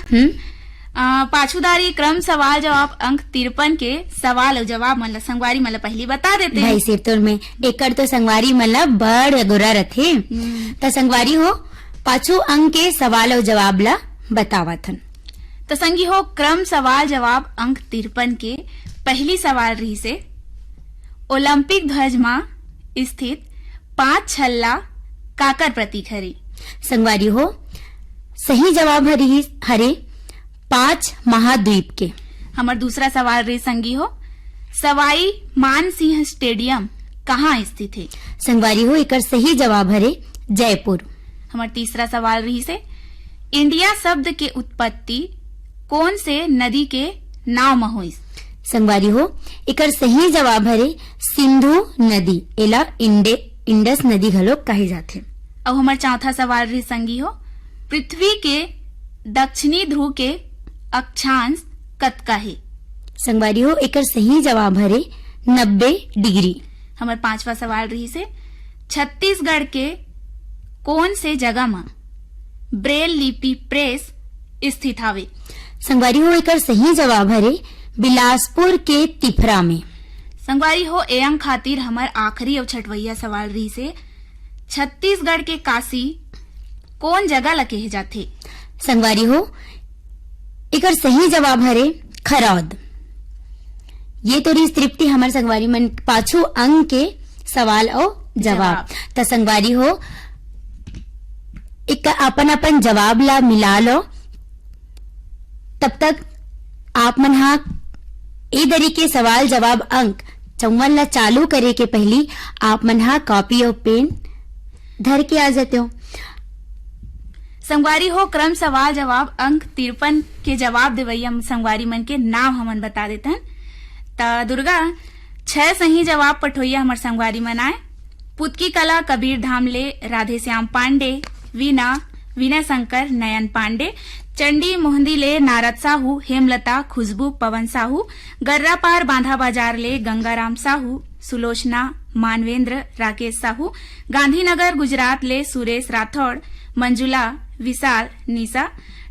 पाछूदारी क्रम सवाल जवाब अंक 53 के सवाल और जवाब मतलब संगवारी मतलब पहली बता देते हैं। भाई सिरतोर में एकड़ तो संगवारी मतलब बड़ गोरा रथे। तो संगवारी हो पाछू अंक के सवाल और जवाब ला बतावत हन। तो संगी हो क्रम सवाल जवाब अंक 53 के पहली सवाल रही से ओलंपिक ध्वज में स्थित 5 छल्ला काकर प्रतीक हरे। संगवारी हो सही जवाब हरे 5 महाद्वीप के। हमार दूसरा सवाल रही संगी हो सवाई मानसिंह स्टेडियम कहाँ स्थित है। संगवारी हो एकर सही जवाब हरे जयपुर। हमार तीसरा सवाल रही से इंडिया शब्द के उत्पत्ति कौन से नदी के नाव में हुई। संगवारी हो एकर सही जवाब हरे सिंधु नदी एला इंडस नदी घलो कही जाथे। अब हमार चौथा सवाल रही संगी हो पृथ्वी के दक्षिणी ध्रुव के अक्षांश कतका है। संगवारी हो एकर सही जवाब हरे 90 डिग्री। हमार पांचवा सवाल रही से छत्तीसगढ़ के कौन से जगह में ब्रेल लिपि प्रेस स्थित हावे। संगवारी हो एकर सही जवाब हरे बिलासपुर के तिफरा में। संगवारी हो एयंग खातिर हमार आखिरी और छठवैया सवाल रही से छत्तीसगढ़ के काशी कौन जगह ला कहे जाथे। संगवारी हो एकर सही जवाब हरे खरौद। ये तो रही तृप्ति हमारे संगवारी मन पाछू अंक के सवाल और जवाब। तो संगवारी हो एक अपन जवाब ला मिला लो। तब तक आप मन हा ए तरीके सवाल जवाब अंक 54 ला चालू करे के पहली आप मन हा कॉपी और पेन धर के आ जाते हो। संगवारी हो क्रम सवाल जवाब अंक 53 के जवाब देवैया संगवारी मन के नाम हमन बता देते हैं। ता दुर्गा 6 सही जवाब पठोइया हमार संगवारी मन आए पुतकी कला कबीर धामले राधे श्याम पांडे वीना विनय शंकर नयन पांडे चंडी मोहंदी ले नारद साहू हेमलता खुशबू पवन साहू गर्रा पार बांधा बाजार ले गंगाराम साहू सुलोचना मानवेंद्र राकेश साहू गांधीनगर गुजरात ले सुरेश राठौड़ मंजुला विशाल निशा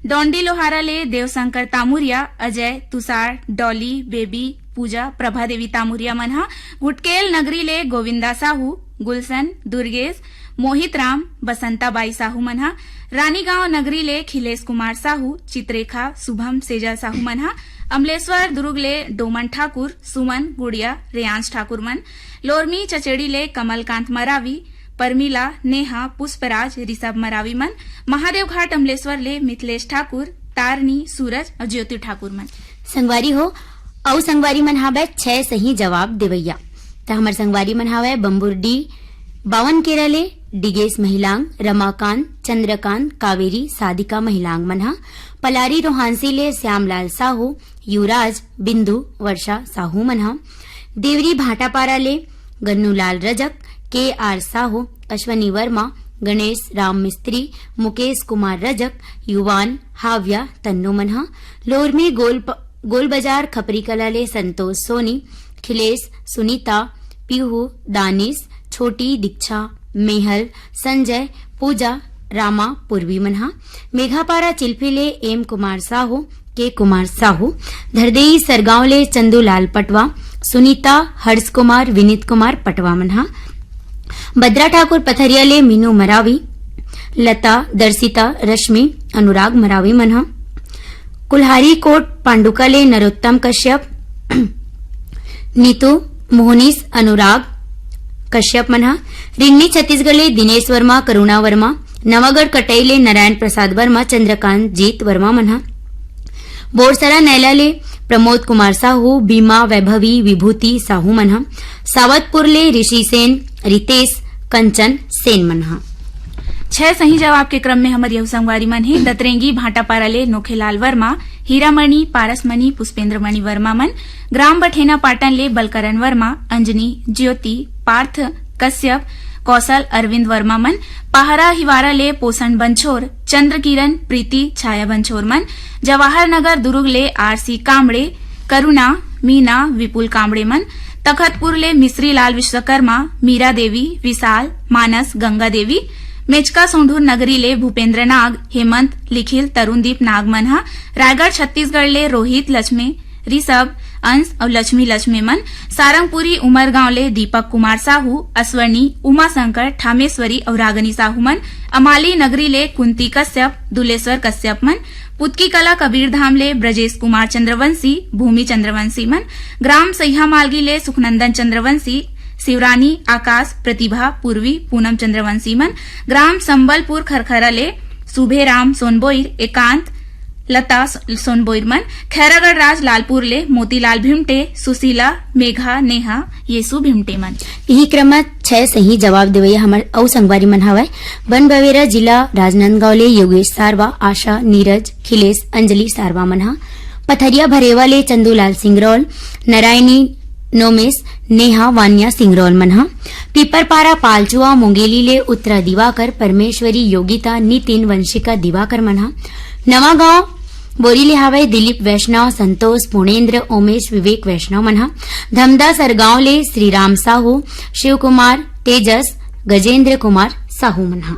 डोंडी लोहारा ले देवशंकर तामुरिया अजय तुषार डॉली बेबी पूजा प्रभा देवी तामुरिया मनहा गुटकेल नगरी ले गोविंदा साहू गुलशन दुर्गेश मोहित राम बसंताबाई साहू मनहा रानीगांव नगरी ले खिलेश कुमार साहू चित्रेखा शुभम सेजल साहू मनहा अमलेश्वर दुर्ग ले डोमन ठाकुर सुमन गुड़िया रेयांश ठाकुर मन लोरमी चचेड़ी ले कमलकांत मरावी परमिला नेहा पुष्पराज ऋषभ मरावी मन महादेव घाट अमलेश्वर ले मिथिलेश ठाकुर तारनी सूरज और ज्योति ठाकुर मन। संगवारी हो औ संगवारी मन हावे 6 सही जवाब देवैया। तो हमार संगवारी मन हावे बम्बुरडी 52 केरले डिगेश महिलांग रमाकांत चंद्रकांत कावेरी साधिका महिलांग मनहा पलारी रोहांसी ले श्यामलाल साहू युवराज बिंदु वर्षा साहू मनहा देवरी भाटापारा ले गन्नूलाल रजक के आर साहू अश्वनी वर्मा गणेश राम मिस्त्री मुकेश कुमार रजक युवान हाव्या तन्नू मनहा लोरमी गोल बाजार खपरी कला ले संतोष सोनी खिलेश सुनीता पीहू दानिश छोटी दीक्षा मेहल संजय पूजा रामा पूर्वी मनहा मेघापारा चिल्फी ले एम कुमार साहू के कुमार साहू धरदेई सरगांव ले चंदूलाल पटवा सुनीता हर्ष कुमार विनीत कुमार पटवा मनहा भद्रा ठाकुर पथरिया ले मीनू मरावी लता दर्शिता रश्मि अनुराग मरावी मनहा कुल्हारी कोट पांडुका ले नरोत्तम कश्यप नीतू मोहनीस अनुराग कश्यप मनहा रिंगनी छत्तीसगढ़ ले दिनेश वर्मा करुणा वर्मा नवागढ़ कटई ले नारायण प्रसाद वर्मा चंद्रकांत जीत वर्मा मनहा बोरसरा नैला ले प्रमोद कुमार साहू बीमा वैभवी विभूति साहू मनहा सावतपुर ले ऋषि सेन रितेश कंचन सेन मनहा। 6 सही जवाब के क्रम में हमारी यह संगवारी मन है दतरेंगी भाटापारा ले नोखेलाल वर्मा हीरामणि पारसमणि पुष्पेंद्रमणि वर्मा मन ग्राम बठेना पाटन ले बलकरण वर्मा अंजनी ज्योति पार्थ कश्यप कौशल अरविंद वर्मा मन पहाड़ा हिवारा ले पोषण बंछोर चंद्र किरण प्रीति छाया बंछोर मन जवाहर नगर दुर्ग ले आरसी कामड़े करुणा मीना विपुल कामड़े मन तखतपुर ले मिश्री लाल विश्वकर्मा मीरा देवी विशाल मानस गंगा देवी मेचका सोंढूर नगरी ले भूपेंद्र नाग, हेमंत, लिखिल, तरुणदीप नाग मन ह रायगढ़ छत्तीसगढ़ ले रोहित, लक्ष्मी, ऋषभ, अंश और लक्ष्मी मन, सारंगपुरी उमरगांव ले दीपक कुमार साहू, अस्वर्णी, उमा शंकर, ठामेश्वरी और रागनी साहू मन, अमाली नगरी ले कुंती कश्यप, दुलेश्वर कश्यप मन, पुतकी कला कबीरधाम ले ब्रजेश कुमार चंद्रवंशी, भूमि चंद्रवंशी मन, ग्राम सैहा मालगी ले सुखनंदन चंद्रवंशी, शिवरानी, आकाश, प्रतिभा, पूर्वी, पूनम चंद्रवंशी मन, ग्राम संबलपुर खरखरा ले सुभेराम सोनबोईर, एकांत, लता सोनबोईर मन, खैरागढ़ राज लालपुर ले मोतीलाल भिमटे, सुशीला, मेघा, नेहा, येसु भिमटे मन। यही क्रम में 6 सही जवाब देवैया हमर अउ संगवारी मन हवय। बन बवेरा जिला राजनांदगांव ले योगेश सारवा, आशा, नीरज, खिलेश, अंजलि सारवा मन ह। पथरिया भरेवा ले चंदूलाल सिंगरौल, नारायणी, नोमेश, नेहा, वानिया सिंगरौल मन ह। पीपरपारा पालचुआ मुंगेली ले उत्तरा दिवाकर, परमेश्वरी, योगिता, नितिन, वंशिका दिवाकर मन ह। नवागांव बोरीले हावय दिलीप वैष्णव, संतोष, पूर्णेन्द्र, ओमेश, विवेक वैष्णव मन ह। धमदा सरगांव ले श्रीराम साहू, शिव कुमार, तेजस, गजेंद्र कुमार साहू मन ह।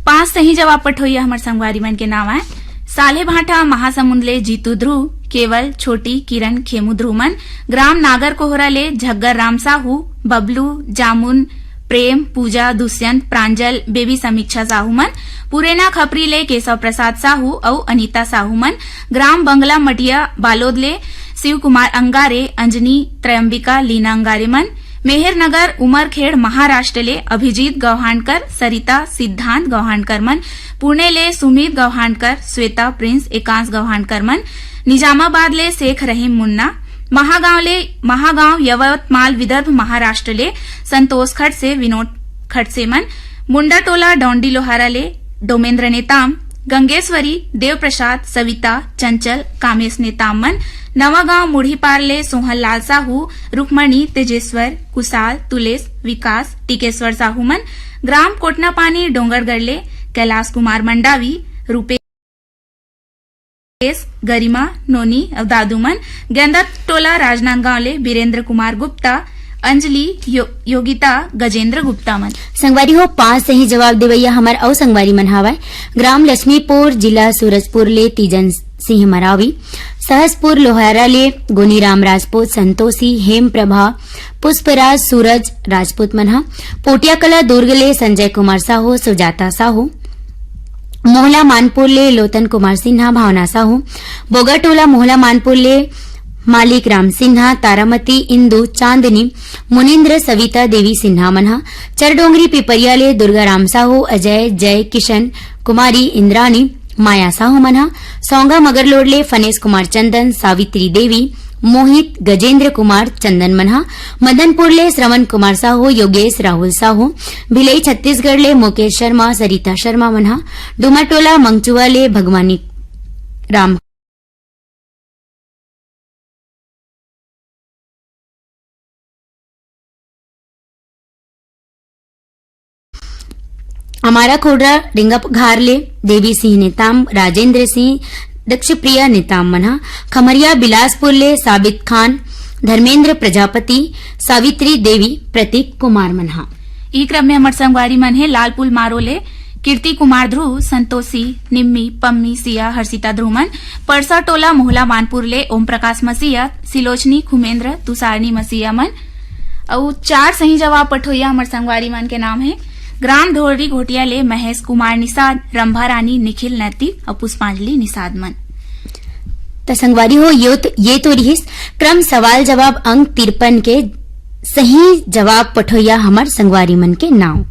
5 सही जवाब पठोइया हमर संगवारी मन के नाम है साले भाटा महासमुंद ले जीतू ध्रुव, केवल, छोटी, किरण, खेमू ध्रुव मन, ग्राम नागर कोहरा ले झग्गर राम साहू, बबलू, जामुन, प्रेम, पूजा, दुष्यंत, प्रांजल, बेबी समीक्षा साहू मन, पुरेना खपरी ले केशव प्रसाद साहू और अनीता साहू मन, ग्राम बंगला मटिया बालोद ले शिव कुमार अंगारे, अंजनी, त्रयंबिका, लीना अंगारे मन, मेहरनगर उमरखेड़ महाराष्ट्र ले अभिजीत गौहानकर, सरिता, सिद्धांत गौहानकर मन, पुणे ले सुमित गौहानकर, श्वेता, प्रिंस, एकांश गौहानकर मन, निजामाबाद ले शेख रहीम मुन्ना, महागांव यवतमाल विदर्भ महाराष्ट्र ले संतोष खड़से, विनोद खड़से मन, मुंडा टोला डोंडी लोहारा ले डोमेंद्र नेताम, गंगेश्वरी, देव प्रसाद, सविता, चंचल, कामेश नेताम मन, नवागांव मुढ़ीपार ले सोहन लाल साहू, रुक्मणी, तेजेश्वर, कुशाल, तुलेश, विकास, टिकेश्वर साहू मन, ग्राम कोटनापानी डोंगरगढ़ ले कैलाश कुमार मंडावी, रूपेश, गरिमा, नोनी और दादू मन, गेंदा टोला राजनांदगांव ले बीरेंद्र कुमार गुप्ता, अंजलि, योगिता, गजेंद्र गुप्ता मन। संगवारी हो 5 सही जवाब देवैया हमर अउ संगवारी मन हवय। ग्राम लक्ष्मीपुर जिला सूरजपुर ले तीजन सिंह मरावी, सहसपुर लोहारा ले गोनीराम राजपूत, संतोषी, हेम प्रभा, पुष्पराज, सूरज राजपूत मन ह। पोटिया कला दुर्ग ले संजय कुमार साहू, सुजाता साहू, मोहला मानपुर ले लोतन कुमार सिन्हा, भावना साहू, बोगाटोला मोहला मानपुर ले मालिक राम सिन्हा, तारामती, इंदु, चांदनी, मुनिंद्र, सविता देवी सिन्हा मन ह। चरडोंगरी पिपरिया ले दुर्गा राम साहू, अजय, जय, किशन, कुमारी, इंद्राणी, माया साहू मन ह। सौंगा मगरलोड ले फनेश कुमार चंदन, सावित्री देवी, मोहित, गजेंद्र कुमार चंदन मन ह। मदनपुर ले श्रवण कुमार साहू, योगेश, राहुल साहू, भिलई छत्तीसगढ़ ले मुकेश शर्मा, सरिता शर्मा मन ह। डुमरटोला मंगचुआ ले भगवानी राम हमारा खोडरा डिंगा घार ले देवी सिंह नेताम, राजेंद्र सिंह, दक्षप्रिया नेताम मन ह। खमरिया बिलासपुर ले साबित खान, धर्मेंद्र प्रजापति, सावित्री देवी, प्रतीक कुमार मन ह। ई क्रम में हमर संगवारी मन है लालपुल मारो ले कीर्ति कुमार ध्रुव, संतोषी, निम्मी, पम्मी, सिया, हर्षिता ध्रुव मन, परसा टोला मोहला मानपुर ले ओम प्रकाश मसीहा, सिलोचनी, खुमेंद्र, तुषारनी मसीहा मन। और 4 सही जवाब पठोइया हमर संगवारी मन के नाम है ग्राम ढोरी घोटिया ले महेश कुमार निषाद, रंभा रानी, निखिल नैतिक और पुष्पांजलि निषाद मन। त संगवारी हो ये तो रहिस क्रम सवाल जवाब अंक 53 के सही जवाब पठोइया हमर संगवारी मन के नाम।